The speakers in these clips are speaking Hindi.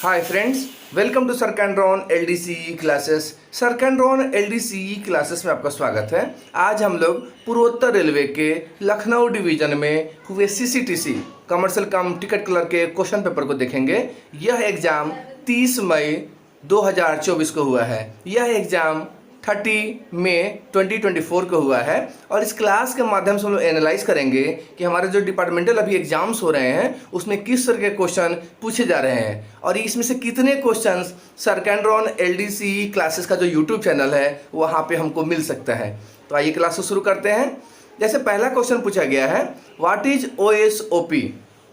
हाय फ्रेंड्स, वेलकम टू सरकैंड्रॉन एलडीसीई क्लासेस। सरकैंड्रॉन एलडीसीई क्लासेस में आपका स्वागत है। आज हम लोग पूर्वोत्तर रेलवे के लखनऊ डिवीजन में हुए सीसीटीसी कमर्शियल कम टिकट क्लर्क के क्वेश्चन पेपर को देखेंगे। यह एग्ज़ाम 30 मई 2024 को हुआ है। यह एग्ज़ाम 30 मई 2024 को हुआ है और इस क्लास के माध्यम से हम लोग एनालाइज करेंगे कि हमारे जो डिपार्टमेंटल अभी एग्जाम्स हो रहे हैं उसमें किस तरह के क्वेश्चन पूछे जा रहे हैं और इसमें से कितने क्वेश्चंस सरकैंड्रॉन एलडीसीई क्लासेस का जो यूट्यूब चैनल है वहाँ पे हमको मिल सकता है। तो आइए क्लास को शुरू करते हैं। जैसे पहला क्वेश्चन पूछा गया है, व्हाट इज OSOP?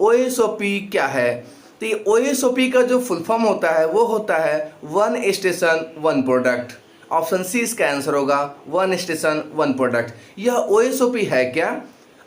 OSOP क्या है? तो ये OSOP का जो फुल फॉर्म होता है वो होता है one station one product. Option C इसका आंसर होगा, वन स्टेशन वन प्रोडक्ट। यह OSOP है क्या?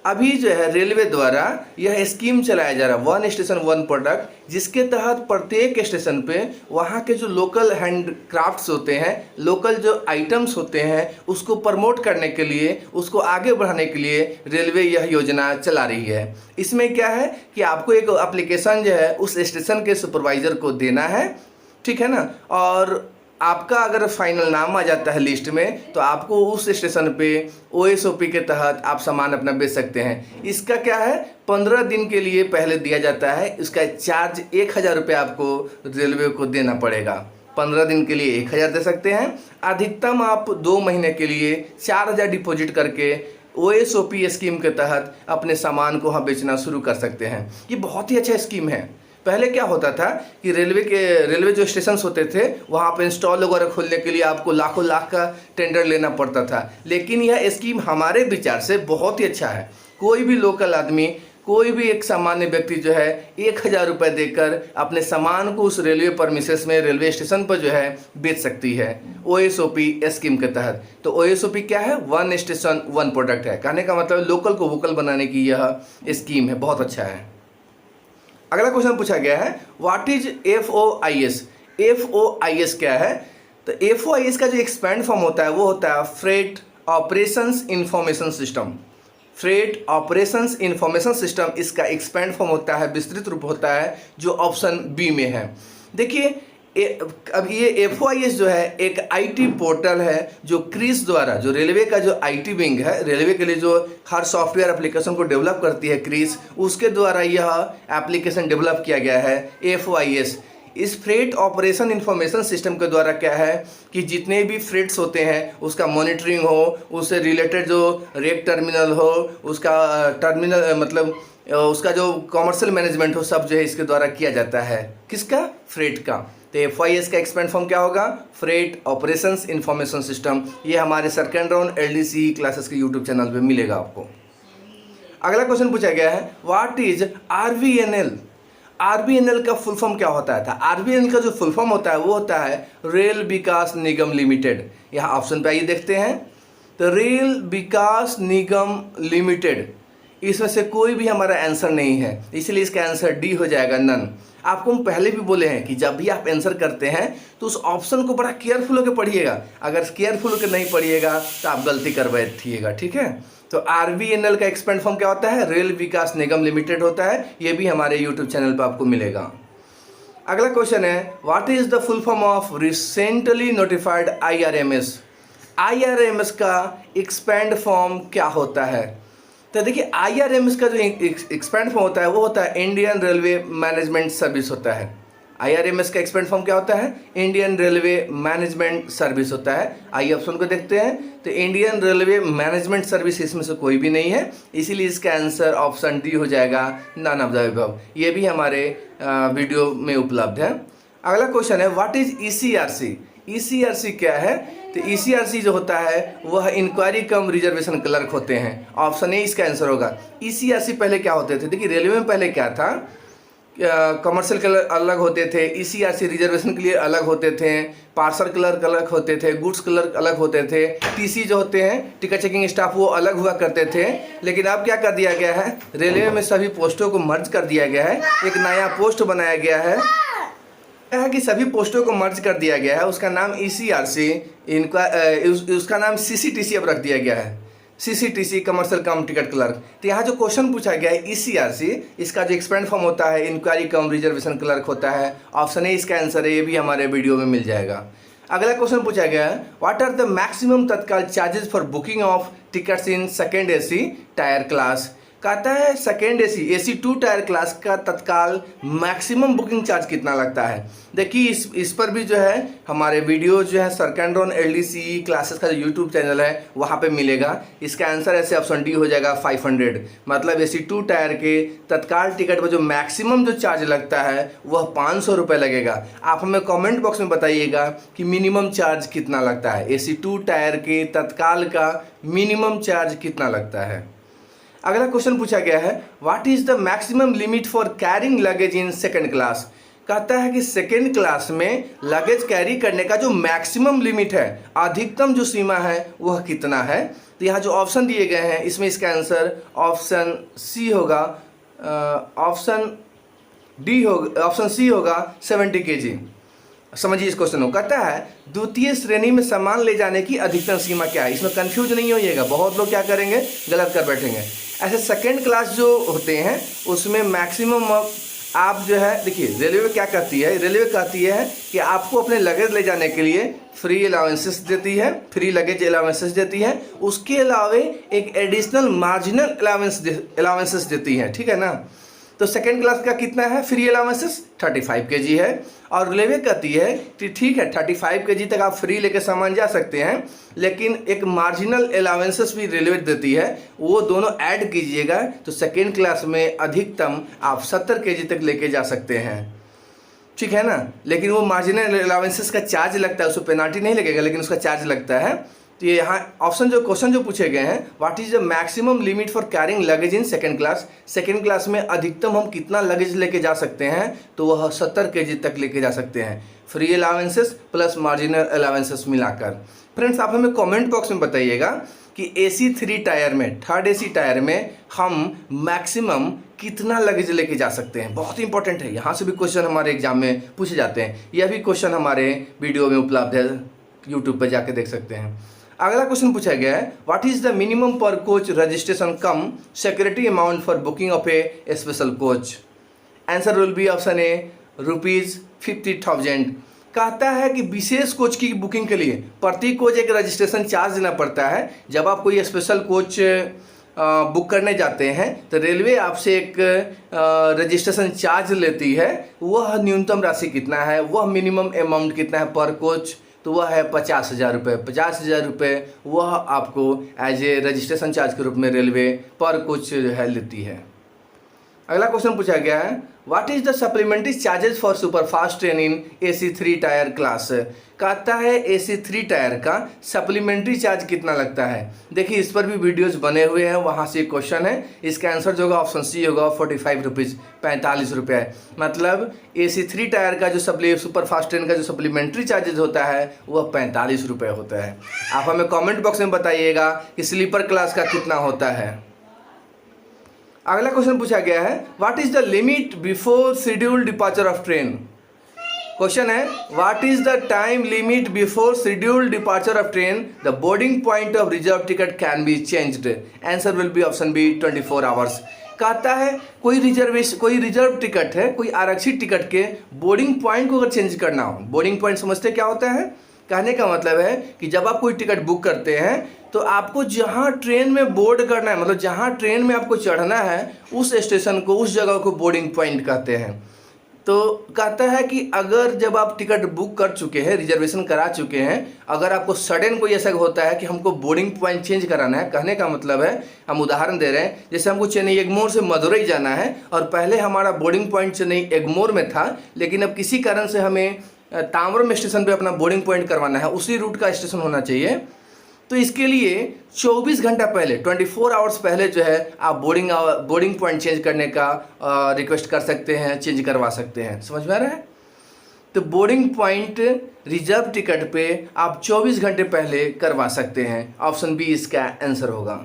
अभी जो है रेलवे द्वारा यह स्कीम चलाया जा रहा है वन स्टेशन वन प्रोडक्ट, जिसके तहत प्रत्येक स्टेशन पे वहाँ के जो लोकल हैंडक्राफ्ट्स होते हैं, लोकल जो आइटम्स होते हैं, उसको प्रमोट करने के लिए, उसको आगे बढ़ाने के लिए रेलवे यह योजना चला रही है। इसमें क्या है कि आपको एक एप्लीकेशन जो है उस स्टेशन के सुपरवाइज़र को देना है, ठीक है ना, और आपका अगर फाइनल नाम आ जाता है लिस्ट में तो आपको उस स्टेशन पे OSOP के तहत आप सामान अपना बेच सकते हैं। इसका क्या है, 15 दिन के लिए पहले दिया जाता है। इसका चार्ज 1000 रुपये आपको रेलवे को देना पड़ेगा। 15 दिन के लिए 1000 दे सकते हैं। अधिकतम आप 2 महीने के लिए 4000 डिपॉजिट करके OSOP स्कीम के तहत अपने सामान को वहाँ बेचना शुरू कर सकते हैं। ये बहुत ही अच्छा स्कीम है। पहले क्या होता था कि रेलवे जो स्टेशन होते थे वहाँ पे इंस्टॉल वगैरह खोलने के लिए आपको लाखों लाख का टेंडर लेना पड़ता था, लेकिन यह स्कीम हमारे विचार से बहुत ही अच्छा है। कोई भी लोकल आदमी, कोई भी एक सामान्य व्यक्ति जो है 1000 रुपये देकर अपने सामान को उस रेलवे परमिसेस में रेलवे स्टेशन पर जो है बेच सकती है OSOP स्कीम के तहत। तो OSOP क्या है, वन स्टेशन वन प्रोडक्ट है। कहने का मतलब लोकल को वोकल बनाने की यह स्कीम है, बहुत अच्छा है। अगला क्वेश्चन पूछा गया है, व्हाट इज FOIS? FOIS क्या है? तो FOIS का जो एक्सपेंड फॉर्म होता है वो होता है freight operations information system. Freight operations information system इसका एक्सपेंड फॉर्म होता है, विस्तृत रूप होता है, जो ऑप्शन बी में है। देखिए अब ये FOIS जो है एक IT पोर्टल है जो क्रिस द्वारा, जो रेलवे का जो IT विंग है, रेलवे के लिए जो हर सॉफ्टवेयर एप्लीकेशन को डेवलप करती है क्रिस, उसके द्वारा यह एप्लीकेशन डेवलप किया गया है FOIS। इस फ्रेट ऑपरेशन इंफॉर्मेशन सिस्टम के द्वारा क्या है कि जितने भी फ्रेट्स होते हैं उसका मॉनिटरिंग हो, उससे रिलेटेड जो रेक टर्मिनल हो, उसका टर्मिनल मतलब उसका जो कॉमर्शियल मैनेजमेंट हो, सब जो है इसके द्वारा किया जाता है। किसका? फ्रेट का। तो FOIS का एक्सपेंड फॉर्म क्या होगा? Freight operations information system. ये हमारे सरकैंड्रॉन LDCE क्लासेस के यूट्यूब चैनल पे मिलेगा आपको। अगला क्वेश्चन पूछा गया है, व्हाट इज RVNL? RVNL का फुल फॉर्म क्या होता है? RVNL का जो फुल फॉर्म होता है वो होता है रेल विकास निगम लिमिटेड। यहाँ ऑप्शन पे आइए देखते हैं। तो रेल विकास निगम लिमिटेड, इसमें से कोई भी हमारा आंसर नहीं है, इसलिए इसका आंसर डी हो जाएगा, नन। आपको हम पहले भी बोले हैं कि जब भी आप आंसर करते हैं तो उस ऑप्शन को बड़ा केयरफुल होकर पढ़िएगा। अगर केयरफुल होकर नहीं पढ़िएगा तो आप गलती कर बैठिएगा, ठीक है। तो RVNL का एक्सपेंड फॉर्म क्या होता है? रेल विकास निगम लिमिटेड होता है। ये भी हमारे यूट्यूब चैनल पर आपको मिलेगा। अगला क्वेश्चन है, what is the full form of recently notified IRMS? IRMS का एक्सपेंड फॉर्म क्या होता है? तो देखिए IRMS का जो एक्सपेंड फॉर्म होता है वो होता है इंडियन रेलवे मैनेजमेंट सर्विस होता है। IRMS का एक्सपेंड फॉर्म क्या होता है? इंडियन रेलवे मैनेजमेंट सर्विस होता है। आइए ऑप्शन को देखते हैं। तो इंडियन रेलवे मैनेजमेंट सर्विस इसमें से कोई भी नहीं है, इसीलिए इसका आंसर ऑप्शन डी हो जाएगा, नन ऑफ द अबव। ये भी हमारे वीडियो में उपलब्ध है। अगला क्वेश्चन है, व्हाट इज ECRC? ECRC क्या है? तो ECRC जो होता है वह इंक्वायरी कम रिजर्वेशन क्लर्क होते हैं। ऑप्शन ए इसका आंसर होगा। ECRC पहले क्या होते थे? देखिए रेलवे में पहले क्या था, कमर्शियल क्लर्क अलग होते थे, ECRC रिजर्वेशन के लिए अलग होते थे, पार्सल क्लर्क अलग होते थे, गुड्स क्लर्क अलग होते थे, TC जो होते हैं टिकट चेकिंग स्टाफ वो अलग हुआ करते थे। लेकिन अब क्या कर दिया गया है, रेलवे में सभी पोस्टों को मर्ज कर दिया गया है, एक नया पोस्ट बनाया गया है कि सभी पोस्टों को मर्ज कर दिया गया है। उसका नाम ECRC, उसका नाम CCTC अब रख दिया गया है। CCTC कमर्शियल कम टिकट क्लर्क। तो यहाँ जो क्वेश्चन पूछा गया है ECRC, इसका जो एक्सपेंड फॉर्म होता है इंक्वायरी कम रिजर्वेशन क्लर्क होता है। ऑप्शन ए इसका आंसर है, ये भी हमारे वीडियो में मिल जाएगा। अगला क्वेश्चन पूछा गया है व्हाट आर द मैक्सिमम तत्काल charges for booking of tickets in second AC tyre class. कहता है सेकेंड AC 2 टायर क्लास का तत्काल मैक्सिमम बुकिंग चार्ज कितना लगता है। देखिए इस पर भी जो है हमारे वीडियो जो है सरकैंड्रॉन LDCE क्लासेस का जो यूट्यूब चैनल है वहाँ पे मिलेगा। इसका आंसर ऐसे ऑप्शन डी हो जाएगा 500। मतलब AC 2 टायर के तत्काल टिकट पर जो मैक्सिमम जो चार्ज लगता है वह 500 रुपये लगेगा। आप हमें कमेंट बॉक्स में बताइएगा कि मिनिमम चार्ज कितना लगता है, AC 2 टायर के तत्काल का मिनिमम चार्ज कितना लगता है। अगला क्वेश्चन पूछा गया है what is the maximum limit for carrying luggage in second class. कहता है कि सेकंड क्लास में लगेज कैरी करने का जो मैक्सिमम लिमिट है, अधिकतम जो सीमा है वह कितना है। तो यहाँ जो ऑप्शन दिए गए हैं इसमें इसका आंसर ऑप्शन सी होगा, ऑप्शन डी होगा, ऑप्शन सी होगा 70 kg। समझिए इस क्वेश्चन को। कहता है द्वितीय श्रेणी में सामान ले जाने की अधिकतम सीमा क्या है। इसमें कंफ्यूज नहीं होइएगा, बहुत लोग क्या करेंगे गलत कर बैठेंगे। ऐसे सेकंड क्लास जो होते हैं उसमें मैक्सिमम आप जो है, देखिए रेलवे क्या करती है, रेलवे कहती है कि आपको अपने लगेज ले जाने के लिए फ्री अलाउंसेस देती है, फ्री लगेज अलाउंसेस देती है। उसके अलावे एक एडिशनल मार्जिनल अलाउंसेस देती है, ठीक है ना। तो सेकेंड क्लास का कितना है फ्री अलाउंसेस 35 kg है। और रेलवे कहती है कि ठीक है 35 kg तक आप फ्री लेके सामान जा सकते हैं, लेकिन एक मार्जिनल अलाउंसेस भी रेलवे देती है, वो दोनों ऐड कीजिएगा तो सेकेंड क्लास में अधिकतम आप 70 kg तक लेके जा सकते हैं, ठीक है ना। लेकिन वो मार्जिनल अलाउंसेस का चार्ज लगता है, उसको पेनाल्टी नहीं लगेगा लेकिन उसका चार्ज लगता है। तो ये यहाँ ऑप्शन जो क्वेश्चन जो पूछे गए हैं what is the maximum limit for carrying luggage in second class. Second class में अधिकतम हम कितना लगेज लेके जा सकते हैं, तो वह 70 kg तक लेके जा सकते हैं, free allowances plus marginal allowances मिलाकर। फ्रेंड्स आप हमें कमेंट बॉक्स में बताइएगा कि AC 3 टायर में, थर्ड AC टायर में हम मैक्सिमम कितना लगेज लेके जा सकते हैं। बहुत इंपॉर्टेंट है, यहाँ से भी क्वेश्चन हमारे एग्जाम में पूछे जाते हैं। यह भी क्वेश्चन हमारे वीडियो में उपलब्ध है, यूट्यूब पर जाके देख सकते हैं। अगला क्वेश्चन पूछा गया है व्हाट इज द मिनिमम पर coach registration come security amount for booking of A special coach. Answer will be option ए ₹50,000। कहता है कि विशेष कोच की बुकिंग के लिए प्रति कोच एक रजिस्ट्रेशन चार्ज देना पड़ता है। जब आप कोई स्पेशल कोच बुक करने जाते हैं तो रेलवे आपसे एक रजिस्ट्रेशन चार्ज लेती है। वह न्यूनतम राशि कितना है, वह मिनिमम अमाउंट कितना है पर कोच, तो वह है 50,000 रुपये। 50,000 रुपये वह आपको एज ए रजिस्ट्रेशन चार्ज के रूप में रेलवे पर कोच है लेती है। अगला क्वेश्चन पूछा गया है what is the supplementary charges for superfast train in AC 3 tyre class. कहता है AC 3 टायर का सप्लीमेंट्री चार्ज कितना लगता है। देखिए इस पर भी वीडियोस बने हुए हैं, वहाँ से क्वेश्चन है। इसका आंसर जो होगा ऑप्शन सी होगा 45 रुपीज़, 45 रुपये। मतलब AC 3 टायर का जो सुपरफास्ट ट्रेन का जो सप्लीमेंट्री चार्जेस होता है वह 45 रुपये होता है। आप हमें कॉमेंट बॉक्स में बताइएगा कि स्लीपर क्लास का कितना होता है। अगला क्वेश्चन पूछा गया है what is the limit before scheduled departure of train. Question है what is the time limit before scheduled departure of train the boarding point of reserve ticket can be changed. Answer will be option B 24 hours. कहता है कोई रिजर्व टिकट है, कोई आरक्षित टिकट के बोर्डिंग पॉइंट को अगर चेंज करना हो। बोर्डिंग पॉइंट समझते क्या होता है, कहने का मतलब है कि जब आप कोई टिकट बुक करते हैं तो आपको जहाँ ट्रेन में बोर्ड करना है, मतलब जहाँ ट्रेन में आपको चढ़ना है उस स्टेशन को, उस जगह को बोर्डिंग पॉइंट कहते हैं। तो कहता है कि अगर जब आप टिकट बुक कर चुके हैं, रिजर्वेशन करा चुके हैं, अगर आपको सडन कोई ऐसा होता है कि हमको बोर्डिंग पॉइंट चेंज कराना है, कहने का मतलब है, हम उदाहरण दे रहे हैं, जैसे हमको चेन्नई एगमोर से मदुरई जाना है और पहले हमारा बोर्डिंग पॉइंट चेन्नई एगमोर में था, लेकिन अब किसी कारण से हमें ताम्रम स्टेशन पे अपना बोर्डिंग पॉइंट करवाना है, उसी रूट का स्टेशन होना चाहिए। तो इसके लिए 24 घंटा पहले, 24 आवर्स पहले जो है आप बोर्डिंग पॉइंट चेंज करने का रिक्वेस्ट कर सकते हैं, चेंज करवा सकते हैं। समझ में आ रहा है। तो बोर्डिंग पॉइंट रिजर्व टिकट पे आप 24 घंटे पहले करवा सकते हैं। ऑप्शन बी इसका आंसर होगा।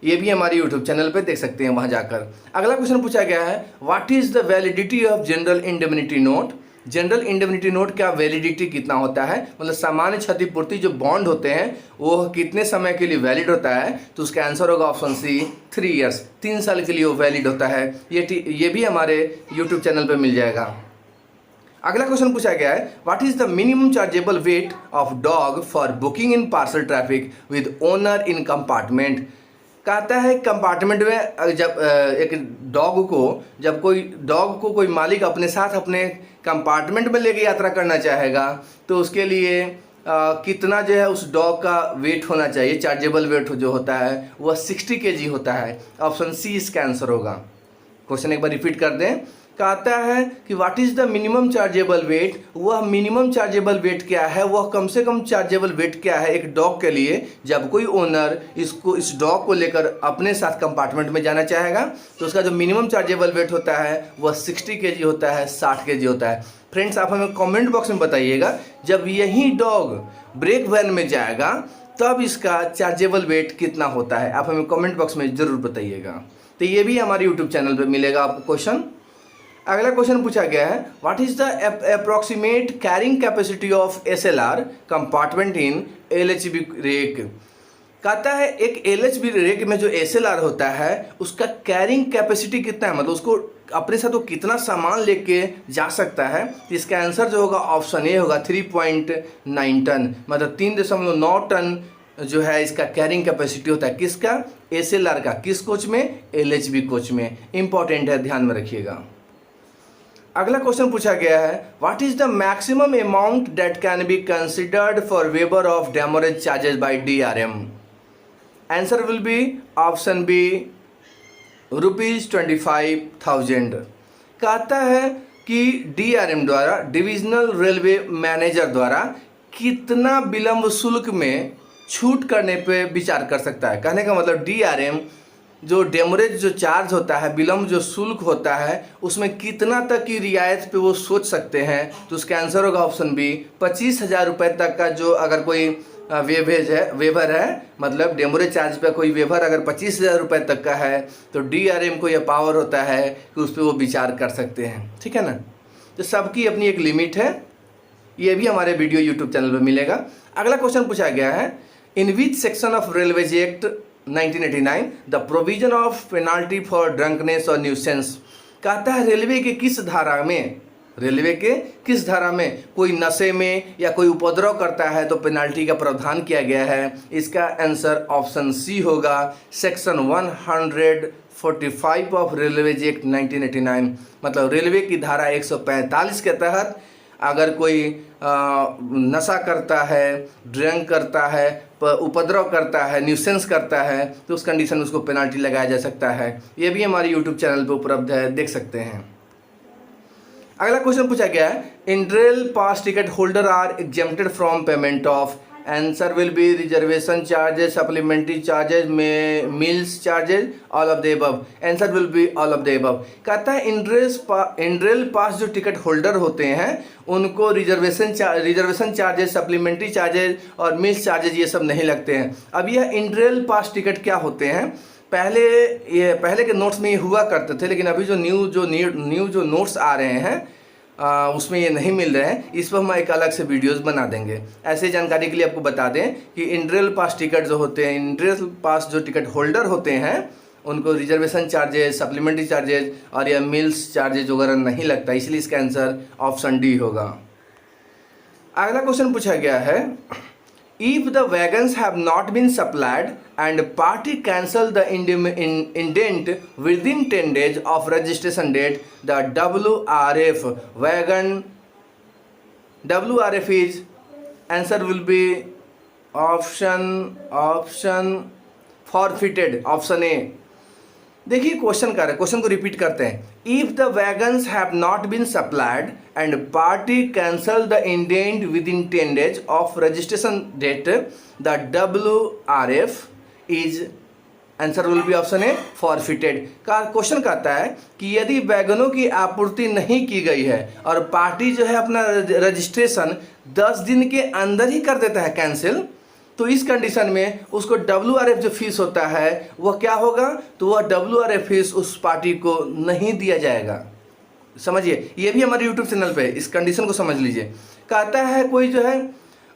ये भी हमारे यूट्यूब चैनल पे देख सकते हैं वहाँ जाकर। अगला क्वेश्चन पूछा गया है what is the validity of general indemnity note. General indemnity note का वैलिडिटी कितना होता है, मतलब सामान्य क्षतिपूर्ति जो बॉन्ड होते हैं वो कितने समय के लिए वैलिड होता है, तो उसका आंसर होगा ऑप्शन सी 3 ईयर्स, 3 साल के लिए वो वैलिड होता है। ये भी हमारे यूट्यूब चैनल पर मिल जाएगा। अगला क्वेश्चन पूछा गया है, what is the minimum chargeable weight of dog for booking in parcel traffic with owner in compartment. कहता है कंपार्टमेंट में जब एक जब कोई डॉग को कोई मालिक अपने साथ अपने कंपार्टमेंट में लेके यात्रा करना चाहेगा तो उसके लिए कितना जो है उस डॉग का वेट होना चाहिए, चार्जेबल वेट जो होता है वह 60 kg होता है। ऑप्शन सी इसका आंसर होगा। क्वेश्चन एक बार रिपीट कर दें। कहता है कि what is the minimum chargeable weight, वह मिनिमम चार्जेबल वेट क्या है, वह कम से कम चार्जेबल वेट क्या है एक डॉग के लिए जब कोई ओनर इस डॉग को लेकर अपने साथ कंपार्टमेंट में जाना चाहेगा तो उसका जो मिनिमम चार्जेबल वेट होता है वह 60 kg होता है, 60 kg होता है। फ्रेंड्स आप हमें कमेंट बॉक्स में बताइएगा जब यही डॉग ब्रेक वैन में जाएगा तब इसका चार्जेबल वेट कितना होता है, आप हमें कमेंट बॉक्स में ज़रूर बताइएगा। तो ये भी हमारे यूट्यूब चैनल पर मिलेगा आपको क्वेश्चन। अगला क्वेश्चन पूछा गया है, what is the approximate carrying capacity of SLR compartment in LHB rake. कहता है एक LHB रेक में जो SLR होता है उसका कैरिंग कैपेसिटी कितना है, मतलब उसको अपने साथ वो कितना सामान लेके जा सकता है। इसका आंसर जो होगा ऑप्शन ए होगा 3.9 टन, मतलब 3.9 टन जो है इसका कैरिंग कैपेसिटी होता है। किसका? SLR का। किस कोच में? LHB कोच में। इंपॉर्टेंट है, ध्यान में रखिएगा। अगला क्वेश्चन पूछा गया है, what is the maximum amount that can be considered for waiver of demurrage charges by DRM। Answer will be option B ₹25,000। कहता है कि DRM द्वारा, डिविजनल रेलवे मैनेजर द्वारा कितना विलंब शुल्क में छूट करने पे विचार कर सकता है। कहने का मतलब DRM जो डेमोरेज जो चार्ज होता है, विलम्ब जो शुल्क होता है, उसमें कितना तक की रियायत पे वो सोच सकते हैं। तो उसका आंसर होगा ऑप्शन बी 25,000 रुपये तक का। जो अगर कोई वेवर है, मतलब डेमोरेज चार्ज पे कोई वेवर अगर 25,000 रुपये तक का है तो DRM को यह पावर होता है कि उस पर वो विचार कर सकते हैं। ठीक है ना। तो सबकी अपनी एक लिमिट है। ये भी हमारे वीडियो यूट्यूब चैनल पर मिलेगा। अगला क्वेश्चन पूछा गया है, in which section of railways act 1989 the provision of penalty for drunkenness और न्यूसेंस। कहता है रेलवे के किस धारा में कोई नशे में या कोई उपद्रव करता है तो पेनाल्टी का प्रावधान किया गया है। इसका आंसर ऑप्शन सी होगा सेक्शन 145 ऑफ रेलवेज एक्ट 1989। मतलब रेलवे की धारा 145 के तहत अगर कोई नशा करता है, ड्रंक करता है, उपद्रव करता है, न्यूसेंस करता है तो उस कंडीशन में उसको पेनाल्टी लगाया जा सकता है। ये भी हमारे यूट्यूब चैनल पे उपलब्ध है, देख सकते हैं। अगला क्वेश्चन पूछा गया है, Indrail pass ticket holder are exempted from payment of. Answer will be reservation charges, supplementary charges, meals charges, all of the above. Answer will be all of the above. कहता है इंट्रेल पास जो टिकट होल्डर होते हैं उनको रिजर्वेशन चार्जेस, सप्लीमेंट्री चार्जेस और मील्स चार्जेस ये सब नहीं लगते हैं। अब यह इंट्रेल पास टिकट क्या होते हैं? पहले के नोट्स में ये हुआ करते थे, लेकिन अभी जो न्यू नोट्स आ रहे हैं उसमें ये नहीं मिल रहे हैं। इस पर हम एक अलग से वीडियोस बना देंगे। ऐसे जानकारी के लिए आपको बता दें कि इंट्रेल पास टिकट जो होते हैं, इंट्रेल पास जो टिकट होल्डर होते हैं उनको रिजर्वेशन चार्जेस, सप्लीमेंट्री चार्जेस और या मील्स चार्जेस वगैरह नहीं लगता, इसलिए इसका आंसर ऑप्शन डी होगा। अगला क्वेश्चन पूछा गया है, if the wagons have not been supplied and party cancel the indent within 10 days of registration date, the WRF is, answer will be option forfeited, option A। देखिए क्वेश्चन को रिपीट करते हैं। If the wagons have not been supplied and party cancel the indent within 10 days of registration date, the WRF is, answer will be option A forfeited. का क्वेश्चन कहता है कि यदि वैगनों की आपूर्ति नहीं की गई है और पार्टी जो है अपना रजिस्ट्रेशन 10 दिन के अंदर ही कर देता है कैंसिल, तो इस कंडीशन में उसको WRF जो फीस होता है वह क्या होगा? तो वह WRF फीस उस पार्टी को नहीं दिया जाएगा। समझिए, ये भी हमारे यूट्यूब चैनल पे, इस कंडीशन को समझ लीजिए। कहता है कोई जो है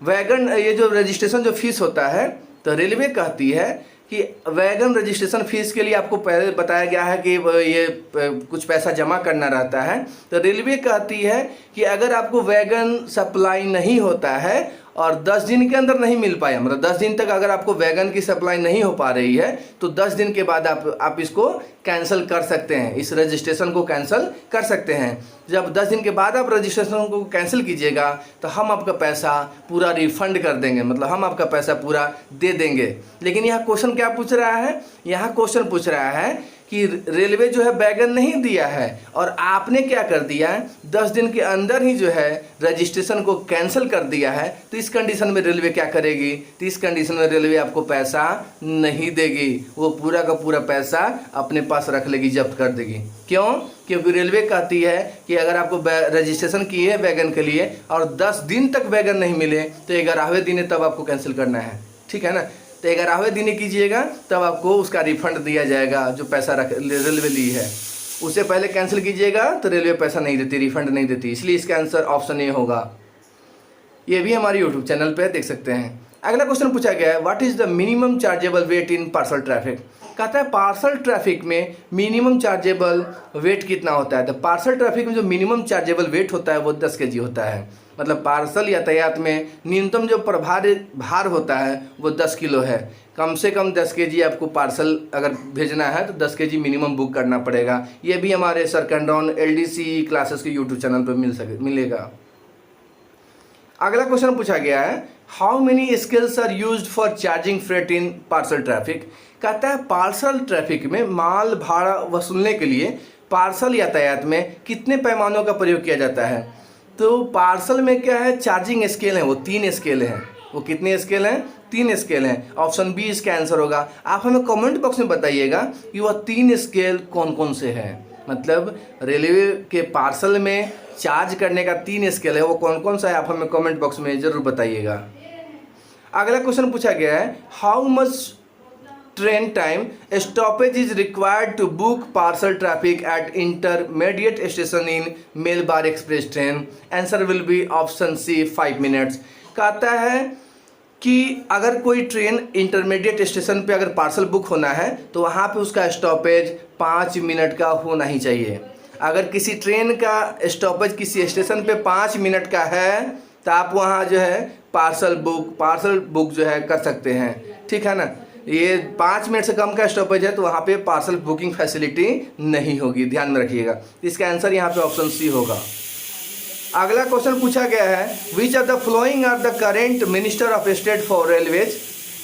वैगन, ये जो रजिस्ट्रेशन जो फीस होता है, तो रेलवे कहती है कि वैगन रजिस्ट्रेशन फीस के लिए आपको पहले बताया गया है कि ये कुछ पैसा जमा करना रहता है। तो रेलवे कहती है कि अगर आपको वैगन सप्लाई नहीं होता है और 10 दिन के अंदर नहीं मिल पाया, मतलब 10 दिन तक अगर आपको वैगन की सप्लाई नहीं हो पा रही है, तो 10 दिन के बाद आप इसको कैंसिल कर सकते हैं, इस रजिस्ट्रेशन को कैंसिल कर सकते हैं। जब 10 दिन के बाद आप रजिस्ट्रेशन को कैंसिल कीजिएगा तो हम आपका पैसा पूरा रिफंड कर देंगे, मतलब हम आपका पैसा पूरा दे देंगे। लेकिन यहाँ क्वेश्चन क्या पूछ रहा है, यहाँ क्वेश्चन पूछ रहा है कि रेलवे जो है वैगन नहीं दिया है और आपने क्या कर दिया है, 10 दिन के अंदर ही जो है रजिस्ट्रेशन को कैंसिल कर दिया है। तो इस कंडीशन में रेलवे क्या करेगी, तो इस कंडीशन में रेलवे आपको पैसा नहीं देगी, वो पूरा का पूरा पैसा अपने पास रख लेगी, जब्त कर देगी। क्यों? क्योंकि रेलवे कहती है कि अगर आपको रजिस्ट्रेशन किए है वैगन के लिए और 10 दिन तक वैगन नहीं मिले तो 11वें दिन तब आपको कैंसिल करना है, ठीक है ना। तो 11वें दिन कीजिएगा तब आपको उसका रिफंड दिया जाएगा, जो पैसा रेलवे ली है। उससे पहले कैंसिल कीजिएगा तो रेलवे पैसा नहीं देती, रिफंड नहीं देती, इसलिए इसका आंसर ऑप्शन ए होगा। ये भी हमारे यूट्यूब चैनल पे देख सकते हैं। अगला क्वेश्चन पूछा गया है, what is the minimum chargeable weight in parcel traffic. कहता है पार्सल ट्रैफिक में मिनिमम चार्जेबल वेट कितना होता है। तो पार्सल ट्रैफिक में जो मिनिमम चार्जेबल वेट होता है वो 10 kg होता है। मतलब पार्सल यातायात में न्यूनतम जो भार होता है वो 10 किलो है। कम से कम 10 kg आपको पार्सल अगर भेजना है तो 10 kg मिनिमम बुक करना पड़ेगा। ये भी हमारे सर कैंड्रॉन LDC क्लासेस के यूट्यूब चैनल पर मिलेगा। अगला क्वेश्चन पूछा गया है, how many scales are used for charging freight in parcel traffic. कहता है पार्सल ट्रैफिक में माल भाड़ा वसूलने के लिए पार्सल यातायात में कितने पैमानों का प्रयोग किया जाता है। तो पार्सल में क्या है, चार्जिंग स्केल है, वो 3 स्केल हैं। वो कितने स्केल हैं? 3 स्केल हैं। ऑप्शन बी इसका आंसर होगा। आप हमें कमेंट बॉक्स में बताइएगा कि वह 3 स्केल कौन कौन से हैं। मतलब रेलवे के पार्सल में चार्ज करने का 3 स्केल है, वो कौन कौन सा है, आप हमें कमेंट बॉक्स में ज़रूर बताइएगा। अगला क्वेश्चन पूछा गया है, how much train time stoppage is required to book parcel traffic at intermediate station in Malabar express train. Answer will be option C 5 minutes. कहता है कि अगर कोई ट्रेन इंटरमीडिएट स्टेशन पे अगर पार्सल बुक होना है तो वहाँ पे उसका स्टॉपेज 5 मिनट का होना ही चाहिए। अगर किसी ट्रेन का स्टॉपेज किसी स्टेशन पे 5 मिनट का है तो आप वहाँ जो है पार्सल बुक जो है कर सकते हैं, ठीक है ना। ये 5 मिनट से कम का स्टॉपेज है तो वहाँ पे पार्सल बुकिंग फैसिलिटी नहीं होगी, ध्यान में रखिएगा। इसका आंसर यहाँ पे ऑप्शन सी होगा। अगला क्वेश्चन पूछा गया है, which of the following are the current minister of state for railways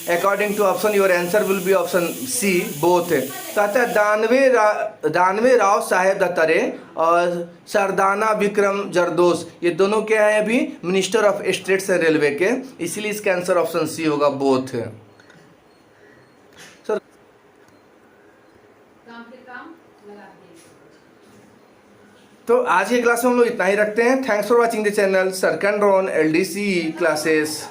according to option. Your answer will be option C both. कहता है दानवे राव साहेब दत्तात्रेय और सरदाना विक्रम जरदोस, ये दोनों क्या है अभी मिनिस्टर ऑफ स्टेट्स हैं रेलवे के, इसलिए इसका आंसर ऑप्शन सी होगा बोथ। तो आज की क्लास में हम लोग इतना ही रखते हैं। Thanks for watching the channel सर कैंड्रॉन LDC क्लासेस।